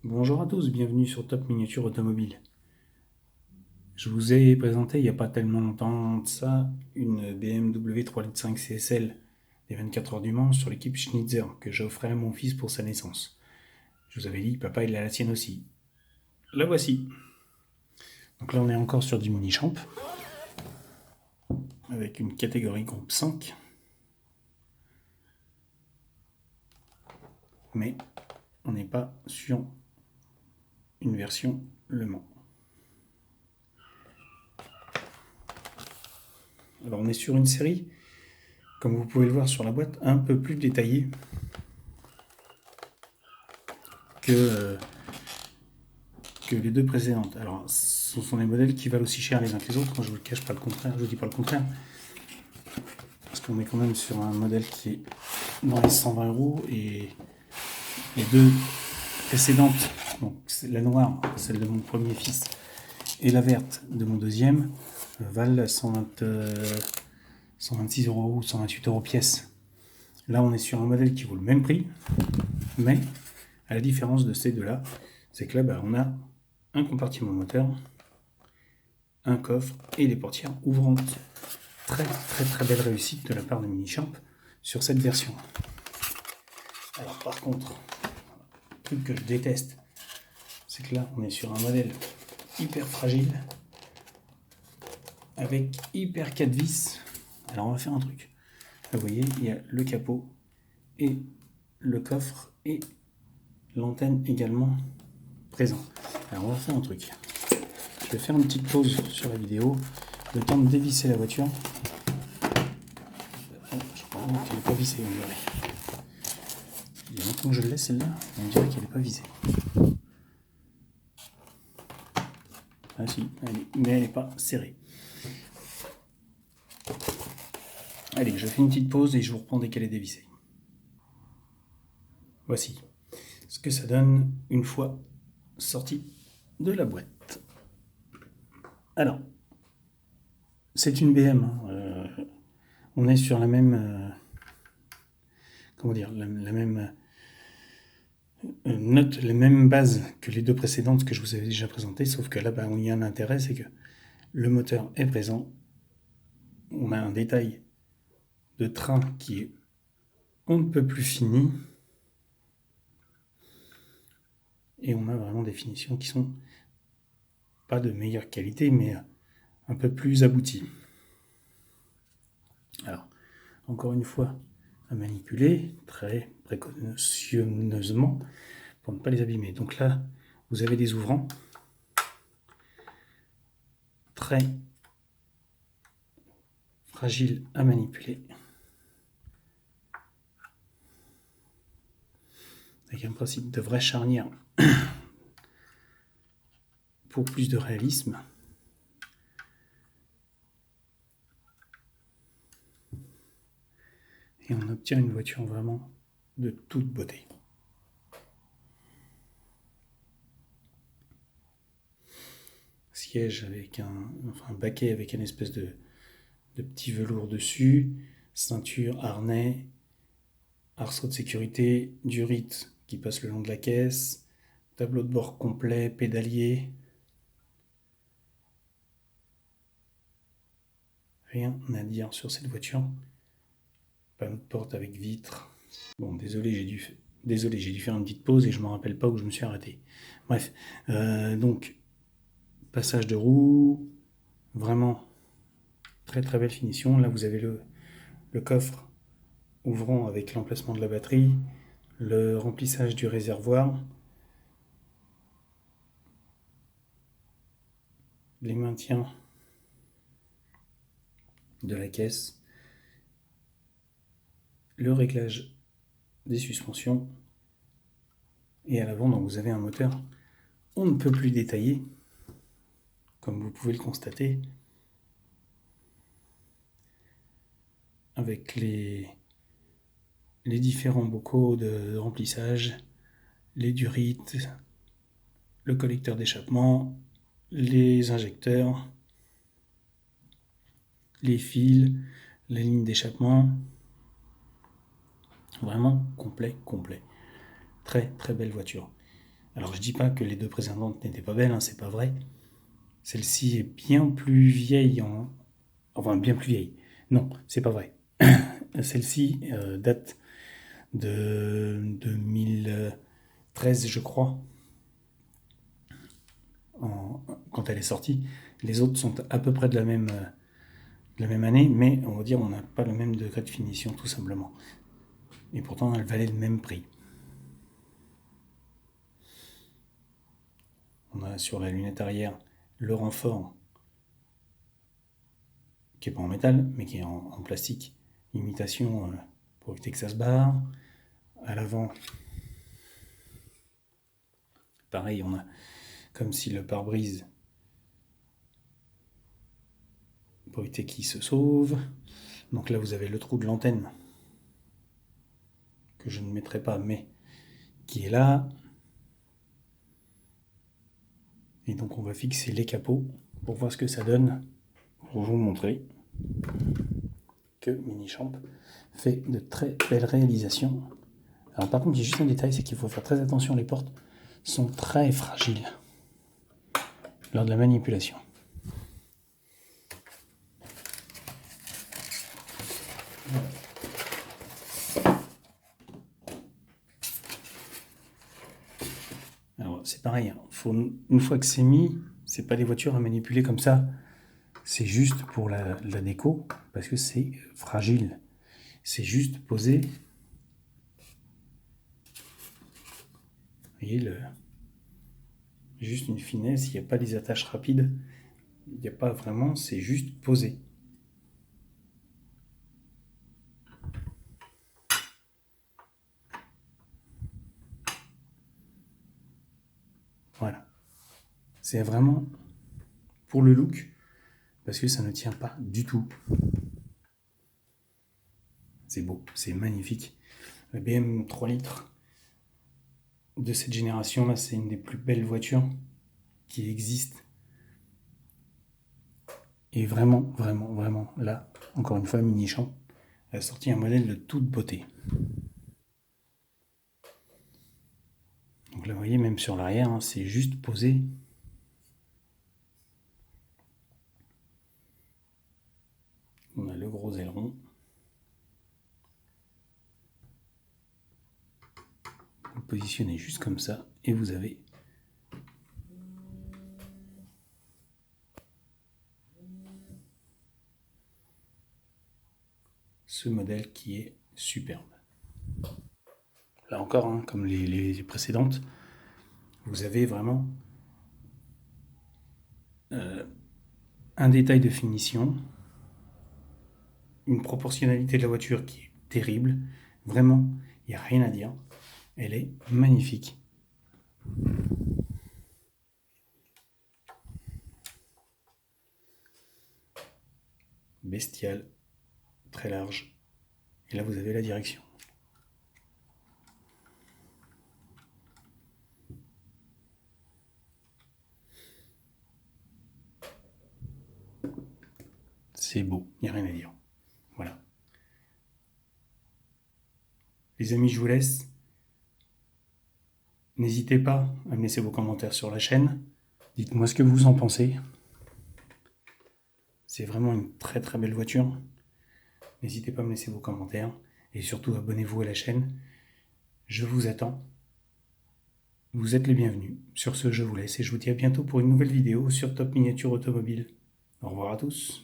Bonjour à tous, bienvenue sur Top Miniature Automobile. Je vous ai présenté il n'y a pas tellement longtemps de ça une BMW 3.5 litres CSL des 24 heures du Mans sur l'équipe Schnitzer que j'offrais à mon fils pour sa naissance. Je vous avais dit, papa il a la sienne aussi. La voici. Donc là on est encore sur du mini champ avec une catégorie groupe 5. Mais on n'est pas sur une version Le Mans. Alors on est sur une série, comme vous pouvez le voir sur la boîte, un peu plus détaillée que les deux précédentes. Alors ce sont des modèles qui valent aussi cher les uns que les autres, je ne vous le cache pas le contraire, je vous dis pas le contraire. Parce qu'on est quand même sur un modèle qui est dans les 120 € et les deux précédentes, donc la noire, celle de mon premier fils, et la verte de mon deuxième, valent 126 € ou 128 € pièce. Là on est sur un modèle qui vaut le même prix, mais à la différence de ces deux-là, c'est que là on a un compartiment moteur, un coffre et des portières ouvrantes. Très belle réussite de la part de Minichamp sur cette version. Alors par contre, le truc que je déteste, c'est que là on est sur un modèle hyper fragile avec hyper 4 vis. Alors on va faire un truc. Là, vous voyez, il y a le capot et le coffre et l'antenne également présent. Alors on va faire un truc. Je vais faire une petite pause sur la vidéo, le temps de dévisser la voiture. Je crois qu'elle n'est pas vissée, on dirait. Il y a longtemps que je le laisse celle-là, on dirait qu'elle n'est pas visée. Ah si, mais elle n'est pas serrée. Allez, je fais une petite pause et je vous reprends dès qu'elle est dévissée. Voici ce que ça donne une fois sorti de la boîte. Alors, c'est une BM. On est sur la même... comment dire, la même note, les mêmes bases que les deux précédentes que je vous avais déjà présentées, sauf que là, il y a un intérêt, c'est que le moteur est présent. On a un détail de train qui est on ne peut plus fini. Et on a vraiment des finitions qui sont pas de meilleure qualité, mais un peu plus abouties. Alors, encore une fois, à manipuler très précautionneusement pour ne pas les abîmer. Donc là, vous avez des ouvrants très fragiles à manipuler, avec un principe de vraie charnière pour plus de réalisme. Et on obtient une voiture vraiment de toute beauté. Siège avec un baquet avec une espèce de petit velours dessus, ceinture, harnais, arceau de sécurité, durite qui passe le long de la caisse, tableau de bord complet, pédalier. Rien à dire sur cette voiture. Panneau de porte avec vitre. Bon, désolé, j'ai dû faire une petite pause et je ne me rappelle pas où je me suis arrêté. Bref, donc, passage de roue, vraiment très belle finition. Là, vous avez le coffre ouvrant avec l'emplacement de la batterie, le remplissage du réservoir, les maintiens de la caisse, le réglage des suspensions, et à l'avant, donc vous avez un moteur on ne peut plus détaillé, comme vous pouvez le constater, avec les différents bocaux de remplissage, les durites, le collecteur d'échappement, les injecteurs, les fils, les lignes d'échappement. Vraiment complet. Très belle voiture. Alors je dis pas que les deux précédentes n'étaient pas belles, hein, c'est pas vrai. Celle-ci est bien plus vieille, enfin bien plus vieille. Non, c'est pas vrai. Celle-ci date de 2013, je crois, quand elle est sortie. Les autres sont à peu près de la même année, mais on va dire on n'a pas le même degré de finition tout simplement. Et pourtant elles valaient le même prix. On a sur la lunette arrière le renfort qui n'est pas en métal, mais qui est en plastique, imitation pour éviter que ça se barre. À l'avant, pareil, on a comme si le pare-brise, pour éviter qu'il se sauve. Donc là, vous avez le trou de l'antenne, que je ne mettrai pas, mais qui est là. Et donc on va fixer les capots pour voir ce que ça donne, pour vous montrer que Minichamp fait de très belles réalisations. Alors par contre, il y a juste un détail, c'est qu'il faut faire très attention, les portes sont très fragiles lors de la manipulation. Alors c'est pareil, une fois que c'est mis, c'est pas des voitures à manipuler comme ça. C'est juste pour la déco, parce que c'est fragile. C'est juste posé. Vous voyez, juste une finesse, il n'y a pas des attaches rapides. Il n'y a pas vraiment, c'est juste posé. Voilà. C'est vraiment pour le look, parce que ça ne tient pas du tout. C'est beau, c'est magnifique. Le BM 3 litres de cette génération-là, c'est une des plus belles voitures qui existent. Et vraiment, vraiment, vraiment, là, encore une fois, Minichamp a sorti un modèle de toute beauté. Donc là, vous voyez, même sur l'arrière, hein, c'est juste posé. On a le gros aileron. Vous le positionnez juste comme ça et vous avez ce modèle qui est superbe. Là encore, hein, comme les précédentes, vous avez vraiment un détail de finition, une proportionnalité de la voiture qui est terrible. Vraiment, il n'y a rien à dire. Elle est magnifique. Bestiale, très large. Et là, vous avez la direction. C'est beau, il n'y a rien à dire. Voilà. Les amis, je vous laisse. N'hésitez pas à me laisser vos commentaires sur la chaîne. Dites-moi ce que vous en pensez. C'est vraiment une très très belle voiture. N'hésitez pas à me laisser vos commentaires. Et surtout, abonnez-vous à la chaîne. Je vous attends. Vous êtes les bienvenus. Sur ce, je vous laisse et je vous dis à bientôt pour une nouvelle vidéo sur Top Miniature Automobile. Au revoir à tous.